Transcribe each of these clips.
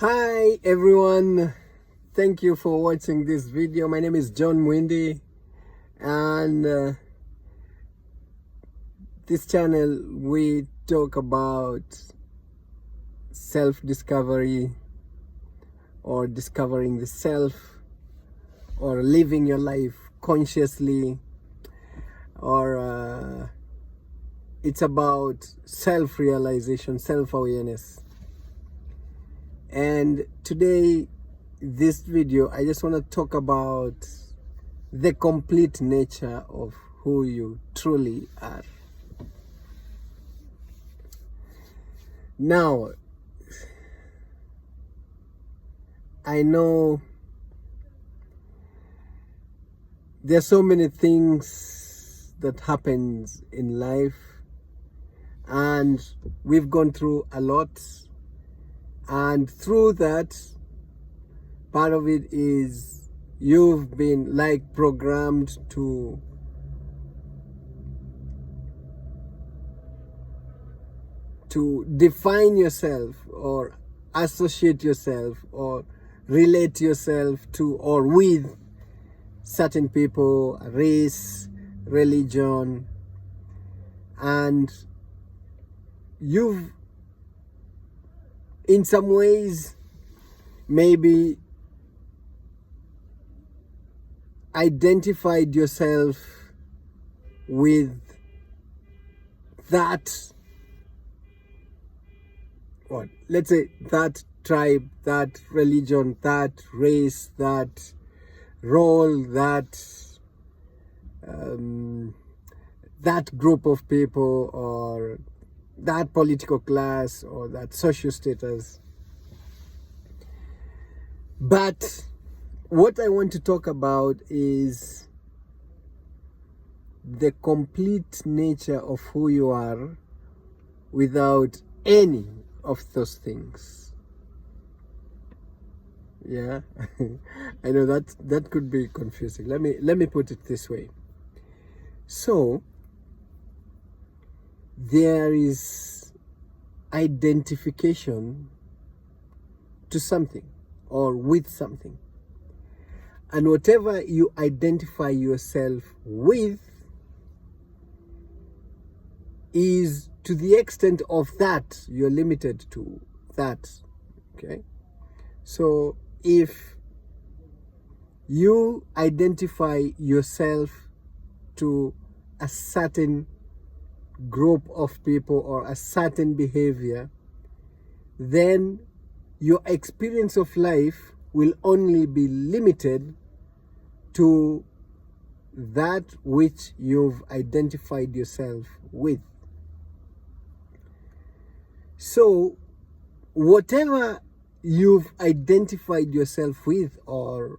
Hi everyone, thank you for watching this video. My name is John Mwindi, and this channel we talk about self-discovery or discovering the self or living your life consciously, or it's about self-realization, self-awareness. And today, this video, I just want to talk about the complete nature of who you truly are. Now, I know there's so many things that happens in life, and we've gone through a lot. And through that, part of it is you've been like programmed to define yourself or associate yourself or relate yourself to or with certain people, race, religion, and you've in some ways maybe identified yourself with that, let's say that tribe, that religion, that race, that role, that that group of people, or that political class, or that social status. But what I want to talk about is the complete nature of who you are without any of those things. Yeah. I know that could be confusing. Let me put it this way. So there is identification to something or with something, and whatever you identify yourself with is, to the extent of that, you're limited to that. Okay, so if you identify yourself to a certain group of people or a certain behavior, then your experience of life will only be limited to that which you've identified yourself with. So whatever you've identified yourself with, or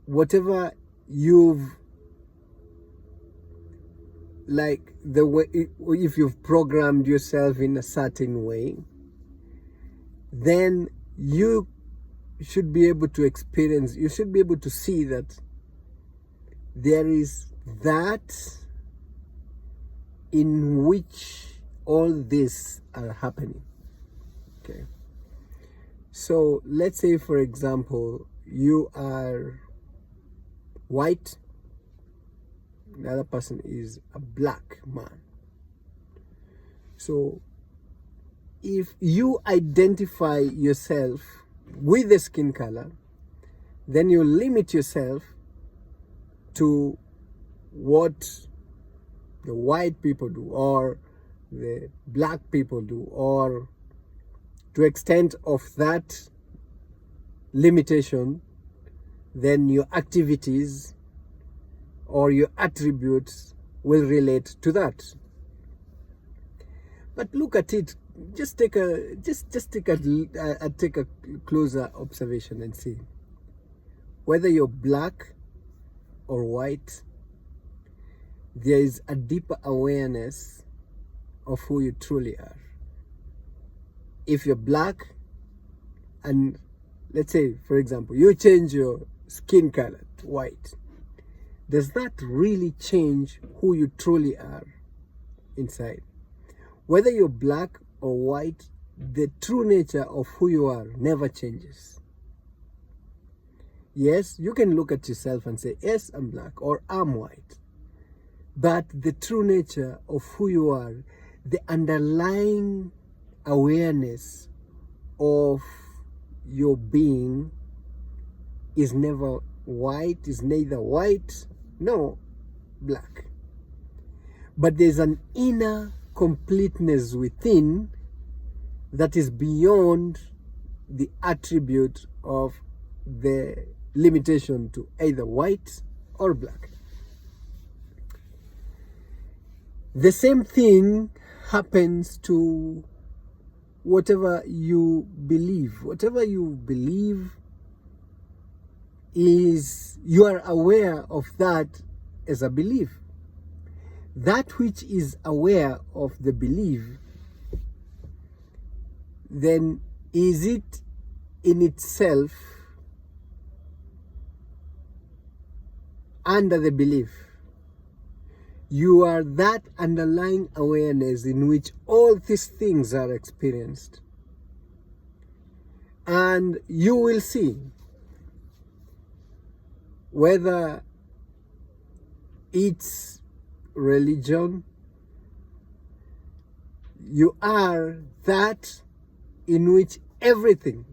whatever you've, like the way, if you've programmed yourself in a certain way, then you should be able to experience, you should be able to see that there is that in which all this are happening. Okay, so let's say, for example, you are white, the other person is a black man. So if you identify yourself with the skin color, then you limit yourself to what the white people do or the black people do, or to extent of that limitation, then your activities or your attributes will relate to that. But look at it, just take a take a closer observation and see whether you're black or white. There is a deeper awareness of who you truly are. If you're black, and let's say, for example, you change your skin color to white, does that really change who you truly are inside? Whether you're black or white the true nature of who you are never changes. Yes, you can look at yourself and say, yes, I'm black or I'm white. But the true nature of who you are, the underlying awareness of your being is never white, is neither white nor black. But there's an inner completeness within that is beyond the attribute of the limitation to either white or black. The same thing happens to whatever you believe. Whatever you believe is, you are aware of that as a belief. That which is aware of the belief, then is it in itself under the belief? You are that underlying awareness in which all these things are experienced. And you will see whether it's religion, you are that in which everything,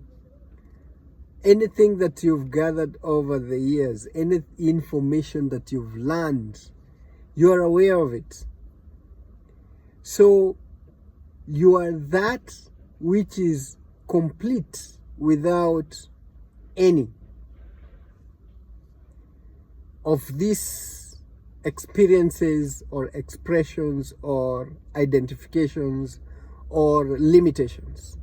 anything that you've gathered over the years, any information that you've learned, you are aware of it. So you are that which is complete without any of these experiences or expressions or identifications or limitations.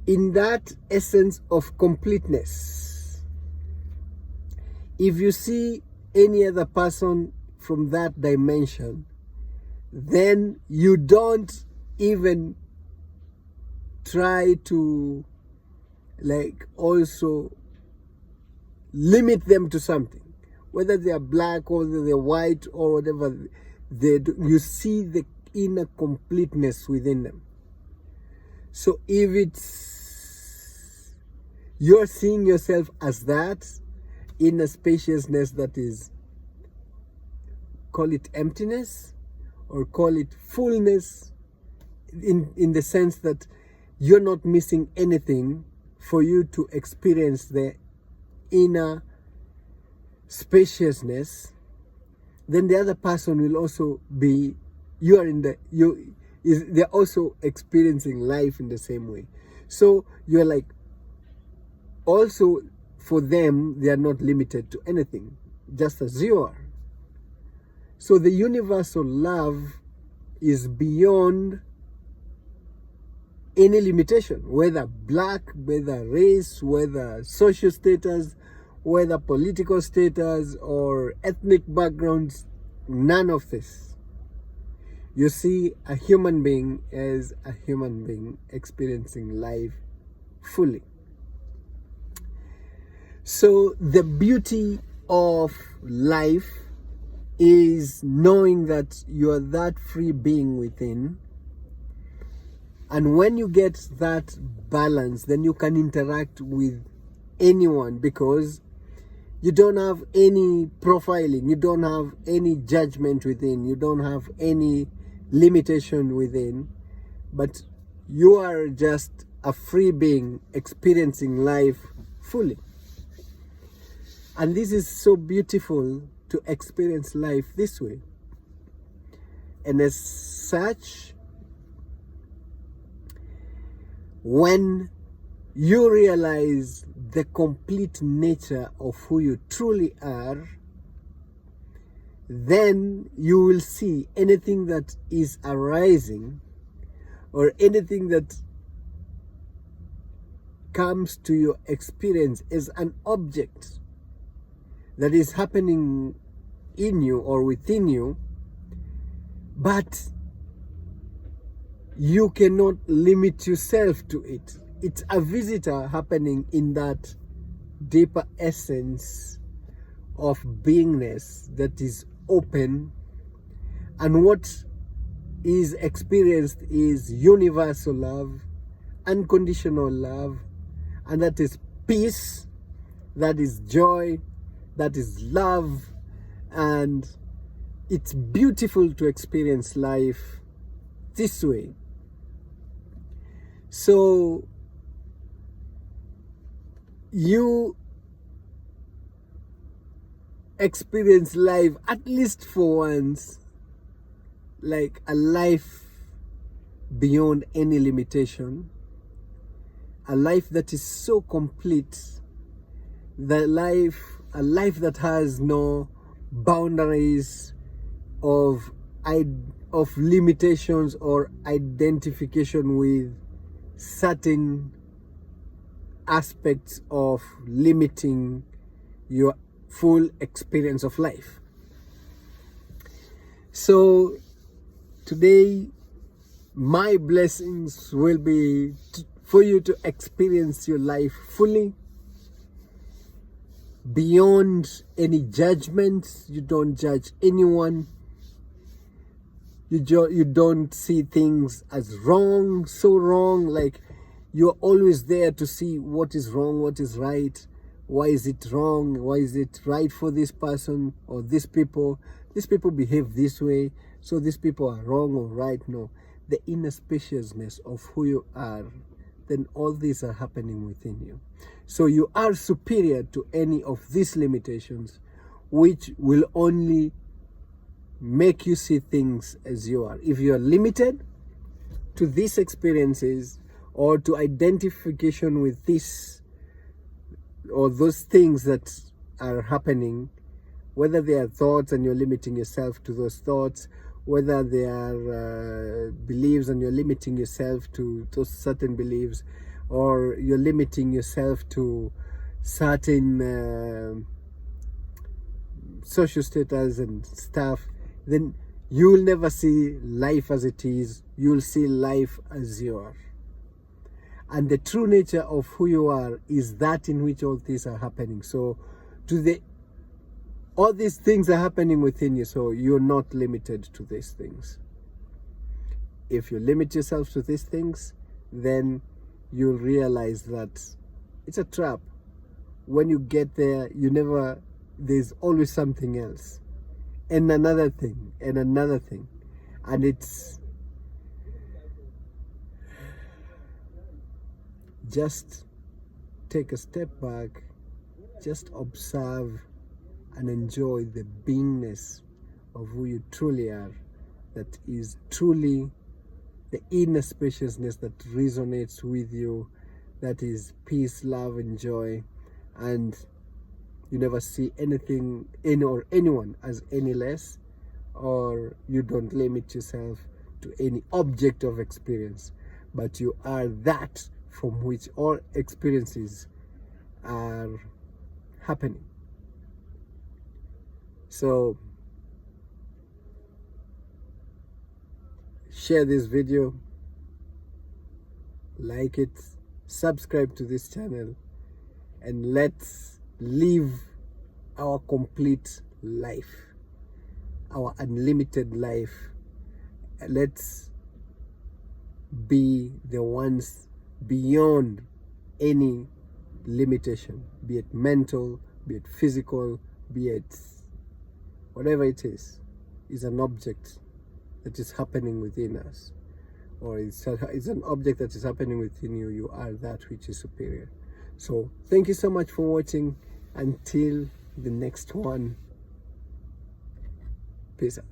In that essence of completeness, if you see any other person from that dimension, then you don't even try to also limit them to something, whether they are black or whether they're white or whatever they do. You see the inner completeness within them. So if it's, you're seeing yourself as that, inner spaciousness that is, call it emptiness or call it fullness, in the sense that you're not missing anything for you to experience the inner spaciousness, then the other person will also be, they're also experiencing life in the same way. So you're like, also for them, they are not limited to anything, just as you are. So the universal love is beyond any limitation, whether black, whether race, whether social status, whether political status or ethnic backgrounds, none of this. You see a human being as a human being experiencing life fully. So the beauty of life is knowing that you are that free being within. And when you get that balance, then you can interact with anyone, because you don't have any profiling, you don't have any judgment within, you don't have any limitation within, but you are just a free being experiencing life fully. And this is so beautiful, to experience life this way. And as such, when you realize the complete nature of who you truly are, then you will see anything that is arising or anything that comes to your experience as an object that is happening in you or within you, but you cannot limit yourself to it. It's a visitor happening in that deeper essence of beingness that is open, and what is experienced is universal love, unconditional love, and that is peace, that is joy, that is love. And it's beautiful to experience life this way. So you experience life at least for once, like a life beyond any limitation, a life that is so complete, a life that has no boundaries of limitations or identification with certain aspects of limiting your full experience of life. So today, my blessings will be for you to experience your life fully, beyond any judgment. You don't judge anyone. You don't see things as wrong, so wrong. Like, you're always there to see what is wrong, what is right. Why is it wrong? Why is it right for this person or these people? These people behave this way, so these people are wrong or right. No, the inner spaciousness of who you are, then all these are happening within you. So you are superior to any of these limitations, which will only make you see things as you are. If you are limited to these experiences or to identification with this or those things that are happening, whether they are thoughts and you're limiting yourself to those thoughts, whether they are beliefs and you're limiting yourself to those certain beliefs, or you're limiting yourself to certain social status and stuff, then you will never see life as it is. You'll see life as you are. And the true nature of who you are is that in which all these are happening. So all these things are happening within you, so you're not limited to these things. If you limit yourself to these things, then you'll realize that it's a trap. When you get there, there's always something else, and another thing, and another thing. And it's just take a step back, just observe and enjoy the beingness of who you truly are, that is truly the inner spaciousness that resonates with you, that is peace, love, and joy. And you never see anything, or anyone as any less, or you don't limit yourself to any object of experience, but you are that from which all experiences are happening. So share this video, like it, subscribe to this channel, and let's live our complete life, our unlimited life. Let's be the ones beyond any limitation, be it mental, be it physical, be it whatever it is an object that is happening within us, or it's an object that is happening within you. You are that which is superior. So thank you so much for watching. Until the next one, peace out.